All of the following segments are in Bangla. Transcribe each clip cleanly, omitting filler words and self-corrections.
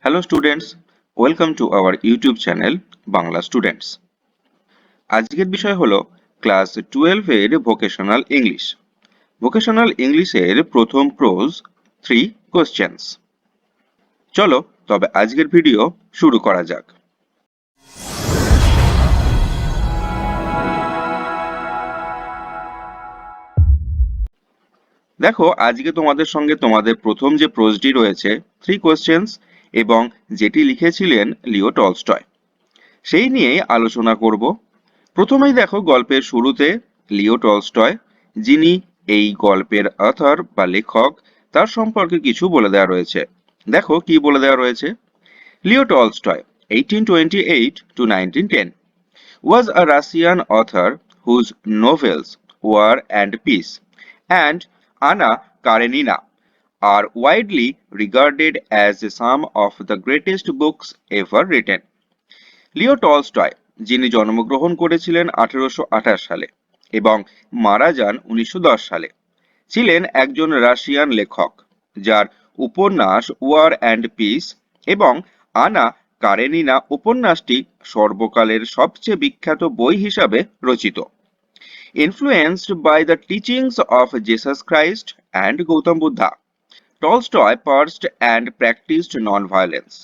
Hello students, welcome to our YouTube channel Bangla students. আজকের বিষয় হলো ক্লাস 12 এর ভোকেশনাল ইংলিশ। ভোকেশনাল ইংলিশের প্রথম প্রোজ 3 কোশ্চেনস। চলো তবে আজকের ভিডিও শুরু করা যাক। দেখো আজকে তোমাদের সঙ্গে তোমাদের প্রথম যে প্রোজটি রয়েছে 3 কোশ্চেনস এবং যেটি লিখেছিলেন লিও টলস্টয়, সেই নিয়েই আলোচনা করব। প্রথমেই দেখো গল্পের শুরুতে লিও টলস্টয়, যিনি এই গল্পের অথর বা লেখক, তার সম্পর্কে কিছু বলে দেওয়া রয়েছে। দেখো কি বলে দেওয়া রয়েছে। Leo Tolstoy 1828 to 1910 was a Russian author whose novels War and Peace and Anna Karenina are widely regarded as some of the greatest books ever written. Leo Tolstoy, যিনি জন্মগ্রহণ করেছিলেন 1828 সালে এবং মারা যান 1910 সালে, ছিলেন একজন রাশিয়ান লেখক, যার উপন্যাস ওয়ার অ্যান্ড পিস এবং আনা কারেনিনা উপন্যাসটি সর্বকালের সবচেয়ে বিখ্যাত বই হিসাবে রচিত। Influenced by the teachings of Jesus Christ and Gautam Buddha, Tolstoy pursued and practiced non-violence.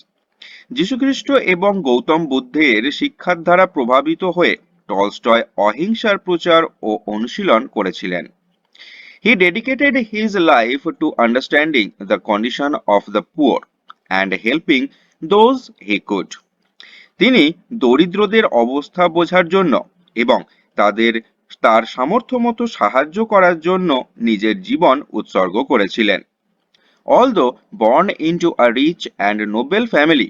যীশুখ্রিস্ট এবং গৌতম বুদ্ধের শিক্ষার দ্বারা প্রভাবিত হয়ে টলস্টয় অহিংসার প্রচার ও অনুশীলন করেছিলেন। He dedicated his life to understanding the condition of the poor and helping those he could. তিনি দরিদ্রদের অবস্থা বোঝার জন্য এবং তার সামর্থ্য মতো সাহায্য করার জন্য নিজের জীবন উৎসর্গ করেছিলেন। Although born into a rich and noble family,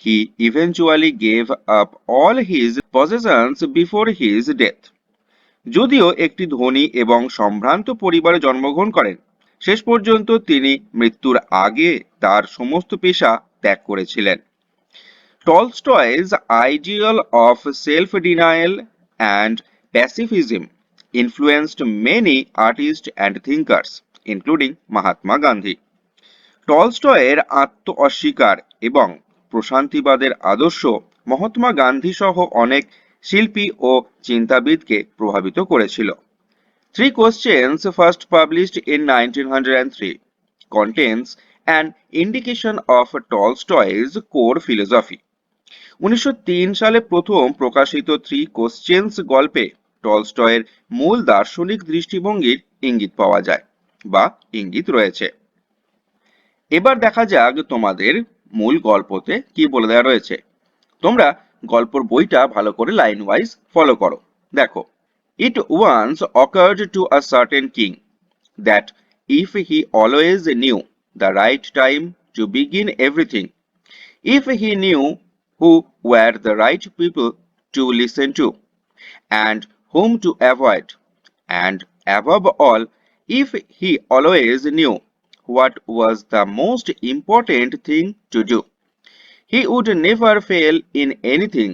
he eventually gave up all his possessions before his death. যদিও একটি ধনী এবং সম্ভ্রান্ত পরিবারে জন্মগ্রহণ করেন, শেষ পর্যন্ত তিনি মৃত্যুর আগে তার সমস্ত পেশা ত্যাগ করেছিলেন। Tolstoy's ideal of self-denial and pacifism influenced many artists and thinkers, including Mahatma Gandhi. টলস্টয়ের আত্ম অস্বীকার এবং প্রশান্তিবাদের আদর্শ মহাত্মা গান্ধী সহ অনেক শিল্পী ও চিন্তাবিদকে প্রভাবিত করেছিল। 3 questions first published in 1903 contains an indication of Tolstoy's core philosophy. 1903 সালে প্রথম প্রকাশিত 3 questions গল্পে টলস্টয়ের মূল দার্শনিক দৃষ্টিভঙ্গির ইঙ্গিত পাওয়া যায় বা ইঙ্গিত রয়েছে। এবার দেখা যাক তোমাদের মূল গল্পতে কি বলে দেওয়া রয়েছে। তোমরা গল্পের বইটা ভালো করে লাইন ওয়াইজ ফলো করো। দেখো, It once occurred to a certain king that if he always knew the right time to begin everything, if he knew who were the right people to listen to and whom to avoid, and above all, if he always knew what was the most important thing to do, he would never fail in anything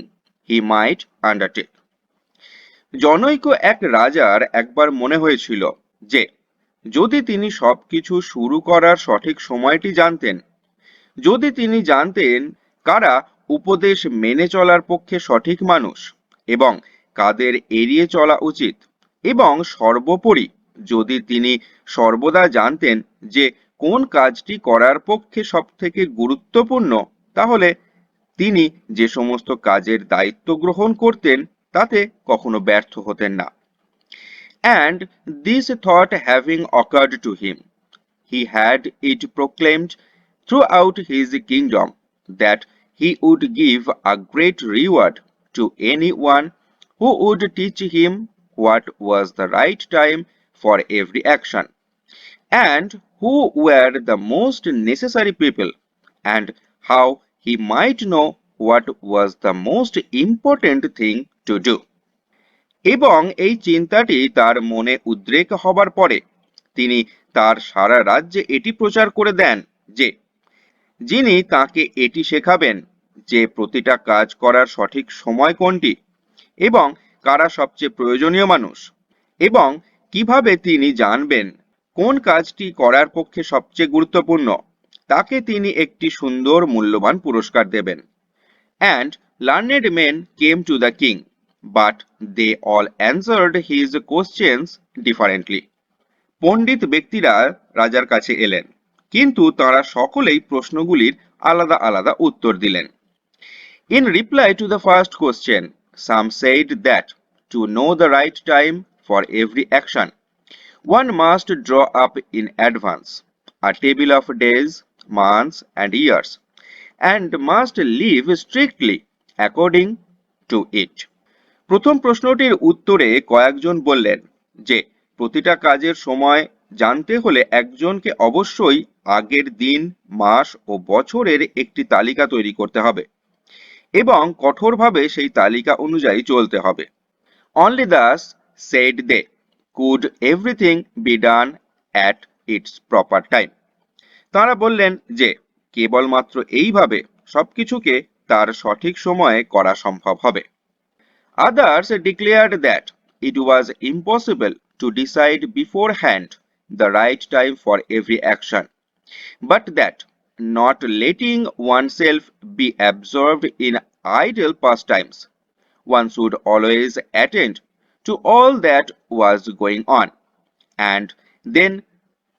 he might undertake. জনৈক এক রাজার একবার মনে হয়েছিল যে যদি তিনি সবকিছু শুরু করার সঠিক সময়টি জানতেন, যদি তিনি জানতেন কারা উপদেশ মেনে চলার পক্ষে সঠিক মানুষ এবং কাদের এড়িয়ে চলা উচিত, এবং সর্বোপরি যদি তিনি সর্বদা জানতেন যে কোন কাজটি করার পক্ষে সবথেকে গুরুত্বপূর্ণ, তাহলে তিনি যে সমস্ত কাজের দায়িত্ব গ্রহণ করতেন তাতে কখনো ব্যর্থ হতেন না। And this thought having occurred to him, he had it proclaimed throughout his kingdom that he would give a great reward to anyone who would teach him what was the right time for every action, and who were the most necessary people, and how he might know what was the most important thing to do. এবং এই চিন্তাটি তার মনে উদ্রেক হবার পরে তিনি তার সারা রাজ্যে এটি প্রচার করে দেন যে যিনি তাকে এটি শেখাবেন যে প্রতিটা কাজ করার সঠিক সময় কোনটি এবং কারা সবচেয়ে প্রয়োজনীয় মানুষ, এবং কিভাবে তিনি জানবেন কোন কাজটি করার পক্ষে সবচেয়ে গুরুত্বপূর্ণ, তাকে তিনি একটি সুন্দর মূল্যবান পুরস্কার দেবেন। And learned men came to the king, but they all answered his questions differently. পণ্ডিত ব্যক্তিরা রাজার কাছে এলেন, কিন্তু তারা সকলেই প্রশ্নগুলির আলাদা আলাদা উত্তর দিলেন। In reply to the first question, some said that to know the right time for every action, one must draw up in advance a table of days, months, and years, and must live strictly according to it. প্রথম প্রশ্নটির উত্তরে কয়েকজন বললেন যে প্রতিটা কাজের সময় জানতে হলে একজনকে অবশ্যই আগের দিন, মাস ও বছরের একটি তালিকা তৈরি করতে হবে এবং কঠোরভাবে সেই তালিকা অনুযায়ী চলতে হবে। Only thus, said they, could everything be done at its proper time. তারা বললেন যে কেবলমাত্র এইভাবে সবকিছুকে তার সঠিক সময়ে করা সম্ভব হবে। Others declared that it was impossible to decide beforehand the right time for every action, but that not letting oneself be absorbed in idle pastimes, one should always attend to all that was going on, and then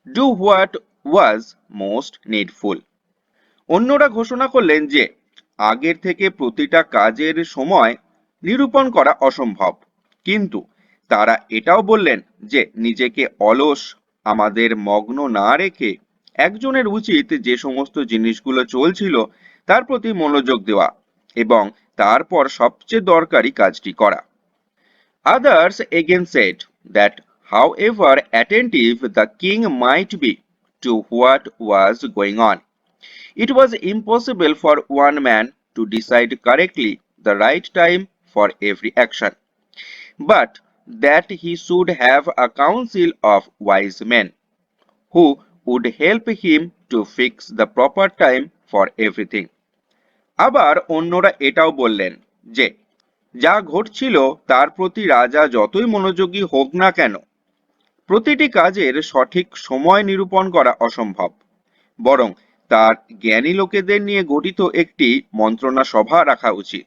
do what was most needful. অন্যরা ঘোষণা করলেন যে আগের থেকে প্রতিটা কাজের সময় নিরূপণ করা অসম্ভব, কিন্তু তারা এটাও বললেন যে নিজেকে অলস আমাদের মগ্ন না রেখে একজনের উচিত যে সমস্ত জিনিসগুলো চলছিল তার প্রতি মনোযোগ দেওয়া এবং তারপর সবচেয়ে দরকারি কাজটি করা। Others again said that however attentive the king might be to what was going on, it was impossible for one man to decide correctly the right time for every action, but that he should have a council of wise men who would help him to fix the proper time for everything. আবার অন্যরা এটাও বললেন যে যা ঘটছিল তার প্রতি রাজা যতই মনোযোগী হোক না কেন, প্রতিটি কাজের সঠিক সময় নিরূপণ করা অসম্ভব, বরং তার জ্ঞানী লোকেদের নিয়ে গঠিত একটি মন্ত্রণা সভা রাখা উচিত,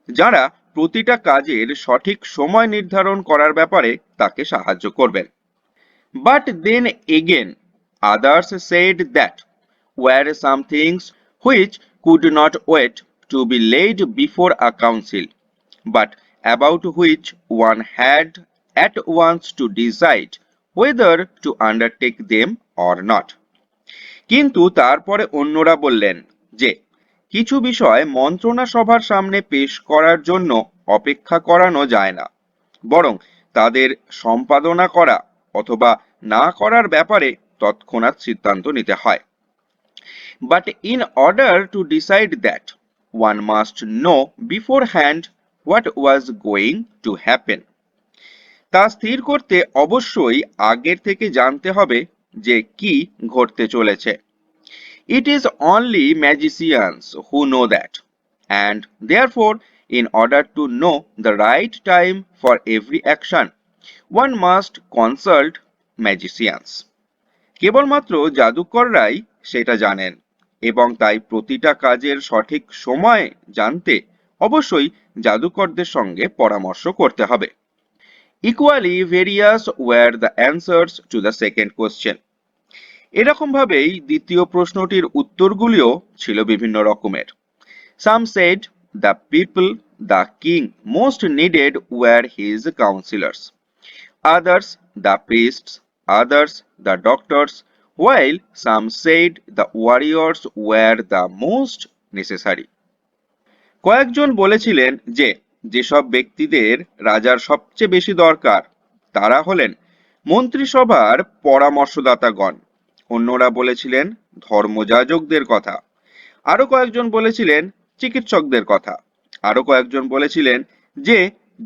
যারা প্রতিটা কাজের সঠিক সময় নির্ধারণ করার ব্যাপারে তাকে সাহায্য করবেন। But then again, others said that were some things which could not wait to be laid before a council, but about which one had at once to decide whether to undertake them or not. কিন্তু তারপরে অন্যরা বললেন যে কিছু বিষয় মন্ত্রণা সভার সামনে পেশ করার জন্য অপেক্ষা করানো যায় না, বরং তাদের সম্পাদনা করা অথবা না করার ব্যাপারে তৎক্ষণাৎ সিদ্ধান্ত নিতে হয়। But in order to decide that, one must know beforehand what was going to happen. তা স্থির করতে অবশ্যই আগের থেকে জানতে হবে যে কি ঘটতে চলেছে। It is only magicians who know that, and therefore, in order to know the right time for every action, one must consult magicians. কেবলমাত্র জাদুকররাই সেটা জানেন এবং তাই প্রতিটা কাজের সঠিক সময় জানতে অবশ্যই জাদুকরদের সঙ্গে পরামর্শ করতে হবে। Equally various were the answers to the second question. এরকম ভাবেই দ্বিতীয় প্রশ্নটির উত্তরগুলিও ছিল বিভিন্ন রকমের। Some said the people the king most needed were his counselors, others the priests, others the doctors, while some said the warriors were the most necessary. কয়েকজন বলেছিলেন যে যেসব ব্যক্তিদের রাজার সবচেয়ে বেশি দরকার তারা হলেন মন্ত্রিসভার পরামর্শদাতাগণ, অন্যরা বলেছিলেন ধর্মযাজকদের কথা, আরো কয়েকজন বলেছিলেন চিকিৎসকদের কথা, আরো কয়েকজন বলেছিলেন যে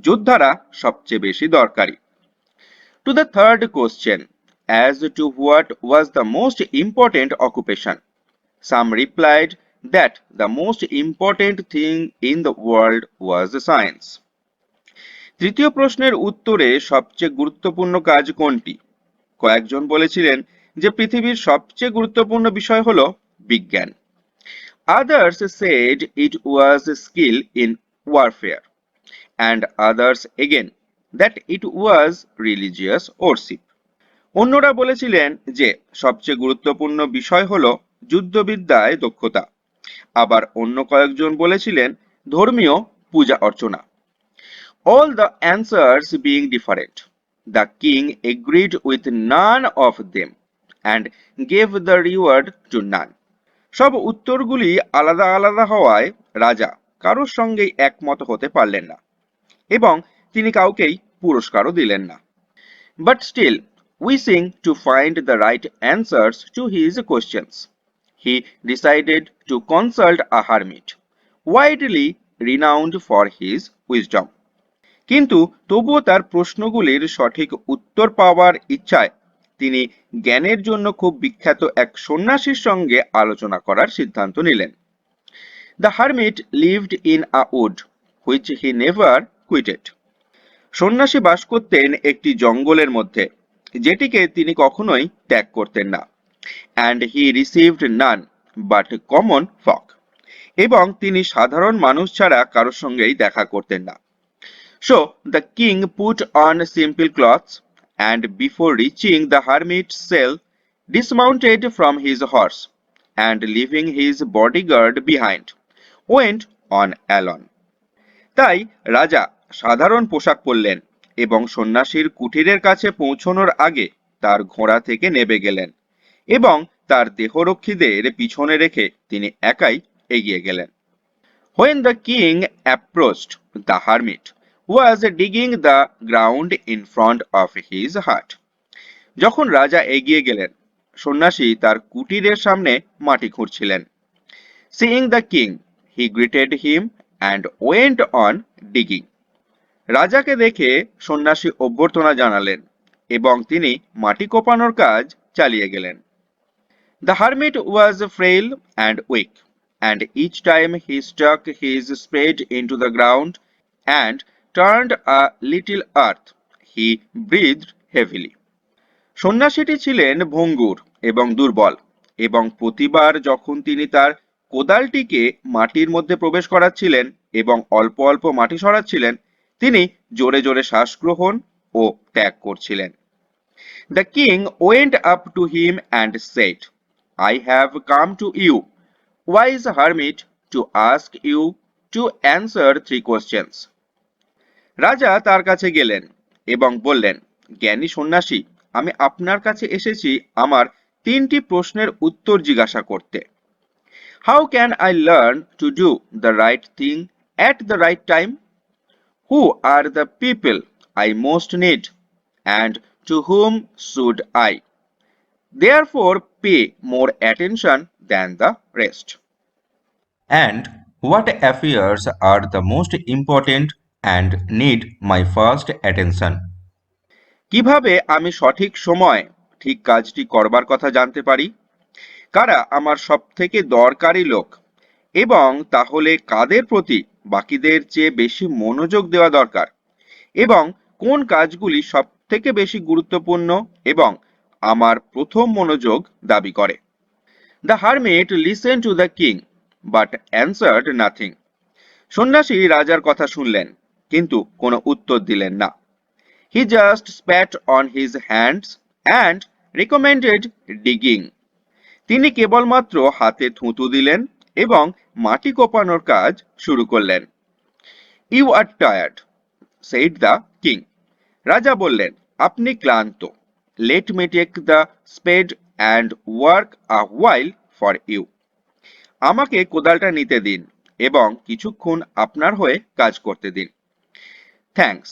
যোদ্ধারা সবচেয়ে বেশি দরকারি। To the third question, as to what was the most important occupation, some replied that the most important thing in the world was science. তৃতীয় প্রশ্নের উত্তরে সবচেয়ে গুরুত্বপূর্ণ কাজ কোনটি? কয়েকজন বলেছিলেন যে পৃথিবীর সবচেয়ে গুরুত্বপূর্ণ বিষয় হলো বিজ্ঞান। Others said it was skill in warfare, and others again that it was religious worship. অন্যরা বলেছিলেন যে সবচেয়ে গুরুত্বপূর্ণ বিষয় হলো যুদ্ধবিদ্যায় দক্ষতা, আবার অন্য কয়েকজন বলেছিলেন ধর্মীয় পূজা অর্চনা। All the answers being different, the king agreed with none of them and gave the reward to none. সব উত্তরগুলি আলাদা আলাদা হওয়ায় রাজা কারোর সঙ্গেই একমত হতে পারলেন না এবং তিনি কাউকেই পুরস্কারও দিলেন না। But still, wishing to find the right answers to his questions, he decided to consult a hermit, widely renowned for his wisdom. কিন্তু তবুও তার প্রশ্নগুলির সঠিক উত্তর পাওয়ার ইচ্ছায় তিনি জ্ঞানের জন্য খুব বিখ্যাত এক সন্ন্যাসীর সঙ্গে আলোচনা করার সিদ্ধান্ত নিলেন। The hermit lived in a wood which he never quitted. সন্ন্যাসী বাস করতেন একটি জঙ্গলের মধ্যে, যেটিকে তিনি কখনোই ত্যাগ করতেন না। And he received none but common folk. এবং তিনি সাধারণ মানুষ ছাড়া কারোর সঙ্গেই দেখা করতেন না। So the king put on simple clothes and before reaching the hermit's cell dismounted from his horse and leaving his bodyguard behind went on alone. তাই রাজা সাধারণ পোশাক পরলেন এবং সন্ন্যাসীর কুটিরের কাছে পৌঁছানোর আগে তার ঘোড়া থেকে নেমে গেলেন এবং তার দেহরক্ষীদের পিছনে রেখে তিনি একাই এগিয়ে গেলেন। When the king approached, the hermit was digging the ground in front of his hut. যখন রাজা এগিয়ে গেলেন, সন্ন্যাসী তার কুটিরের সামনে মাটি খুঁড়ছিলেন। Seeing the king, he greeted him and went on digging. রাজাকে দেখে সন্ন্যাসী অভ্যর্থনা জানালেন এবং তিনি মাটি কোপানোর কাজ চালিয়ে গেলেন। The hermit was frail and weak, and each time he stuck his spade into the ground and turned a little earth, he breathed heavily. সন্ন্যাসীটি ছিলেন ভঙ্গুর এবং দুর্বল এবং প্রতিবার যখন তিনি তার কোদালটিকে মাটির মধ্যে প্রবেশ করাচ্ছিলেন এবং অল্প অল্প মাটি সরাচ্ছিলেন, তিনি জোরে জোরে শ্বাস গ্রহণ ও ত্যাগ করছিলেন। The king went up to him and said, I have come to you, wise hermit, to ask you to answer 3 questions. রাজা তার কাছে গেলেন এবং বললেন, জ্ঞানী সন্ন্যাসী, আমি আপনার কাছে এসেছি আমার 3টি প্রশ্নের উত্তর জিজ্ঞাসা করতে। How can I learn to do the right thing at the right time? Who are the people I most need? And to whom should I therefore pay more attention than the rest? And what affairs are the most important and need my first attention? কিভাবে আমি সঠিক সময় ঠিক কাজটি করবার কথা জানতে পারি? কারা আমার সবথেকে দরকারি লোক এবং তাহলে কাদের প্রতি বাকিদের চেয়ে বেশি মনোযোগ দেওয়া দরকার এবং কোন কাজগুলি সবথেকে বেশি গুরুত্বপূর্ণ এবং আমার প্রথম মনোযোগ দাবি করে? The hermit listened to the king but answered nothing. সন্ন্যাসী রাজার কথা শুনলেন কিন্তু কোনো উত্তর দিলেন না। He just spat on his hands and recommended digging. তিনি কেবলমাত্র হাতে থুতু দিলেন এবং মাটি কোপানোর কাজ শুরু করলেন। You are tired, said the king. রাজা বললেন, আপনি ক্লান্ত। Let me take the spade and work a while for you. আমাকে কোদালটা নিতে দিন এবং কিছুক্ষণ আপনার হয়ে কাজ করতে দিন। Thanks,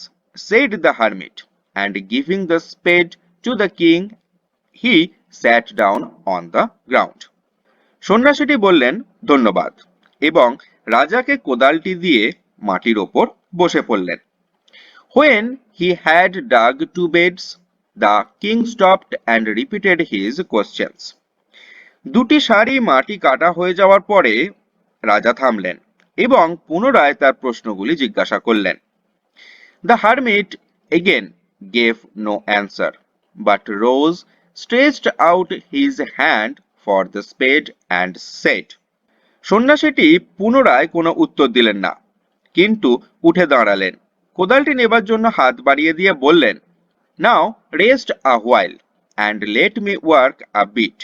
said the hermit, and giving the spade to the king, he sat down on the ground. সন্ন্যাসীটি বললেন, ধন্যবাদ, এবং রাজাকে কোদালটি দিয়ে মাটির ওপর বসে পড়লেন। When he had dug 2 beds, the king stopped and repeated his questions. 2টি সারি মাটি কাটা হয়ে যাওয়ার পরে রাজা থামলেন এবং পুনরায় তার প্রশ্নগুলি জিজ্ঞাসা করলেন। The hermit again gave no answer, but rose, stretched out his hand for the spade and said, সন্ন্যাসীটি পুনরায় কোনো উত্তর দিলেন না, কিন্তু উঠে দাঁড়ালেন, কোদালটি নেবার জন্য হাত বাড়িয়ে দিয়ে বললেন, now rest a while and let me work a bit.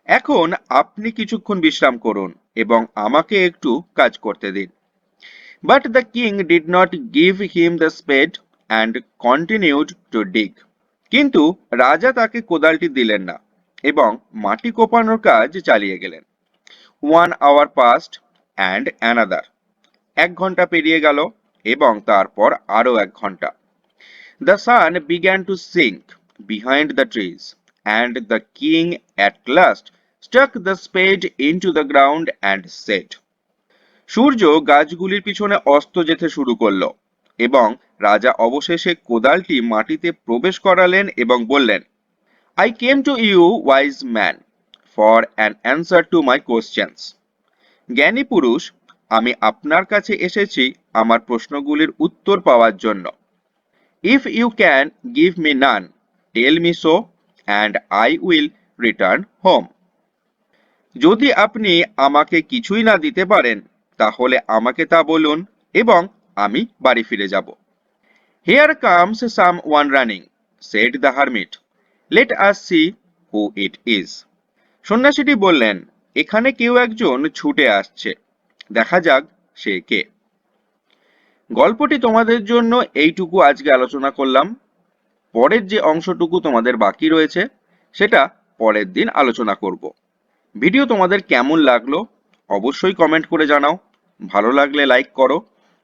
এখন আপনি কিছুক্ষণ বিশ্রাম করুন এবং আমাকে একটু কাজ করতে দিন। But the king did not give him the spade and continued to dig. কিন্তু রাজা তাকে কোদালটি দিলেন না এবং মাটি কোপানোর কাজ চালিয়ে গেলেন। 1 hour passed and another. 1 ঘন্টা পেরিয়ে গেল এবং তারপর আরো 1 ঘন্টা। The sun began to sink behind the trees, and the king at last stuck the spade into the ground and said, সূর্য গাছগুলির পিছনে অস্ত যেতে শুরু করলো এবং রাজা অবশেষে কোদালটি মাটিতে প্রবেশ করালেন এবং বললেন, I came to you, wise man, for an answer to my questions. জ্ঞানী পুরুষ, আমি আপনার কাছে এসেছি আমার প্রশ্নগুলির উত্তর পাওয়ার জন্য। If you can give me none, tell me so, and I will return home. যদি আপনি আমাকে কিছুই না দিতে পারেন, তাহলে আমাকে তা বলুন এবং আমি বাড়ি ফিরে যাব। Here comes someone running, said the hermit. Let us see who it is. সন্ন্যাসীটি বললেন, এখানে কেউ একজন ছুটে আসছে, দেখা যাক সে কে। গল্পটি তোমাদের জন্য এইটুকু আজকে আলোচনা করলাম। পরের যে অংশটুকু তোমাদের বাকি রয়েছে সেটা পরের দিন আলোচনা করব। ভিডিও তোমাদের কেমন লাগলো অবশ্যই কমেন্ট করে জানাও, ভালো লাগলে লাইক করো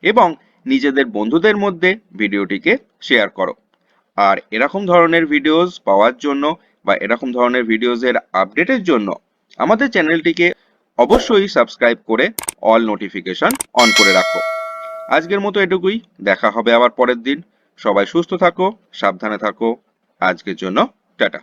এবং নিজেদের বন্ধুদের মধ্যে ভিডিওটিকে শেয়ার করো। আর এরকম ধরনের ভিডিওস পাওয়ার জন্য বা এরকম ধরনের ভিডিওসের আপডেটের জন্য আমাদের চ্যানেলটিকে অবশ্যই সাবস্ক্রাইব করে অল নোটিফিকেশন অন করে রাখো। আজকের মতো এটুকুই, দেখা হবে আবার পরের দিন। সবাই সুস্থ থাকো, সাবধানে থাকো। আজকের জন্য টাটা।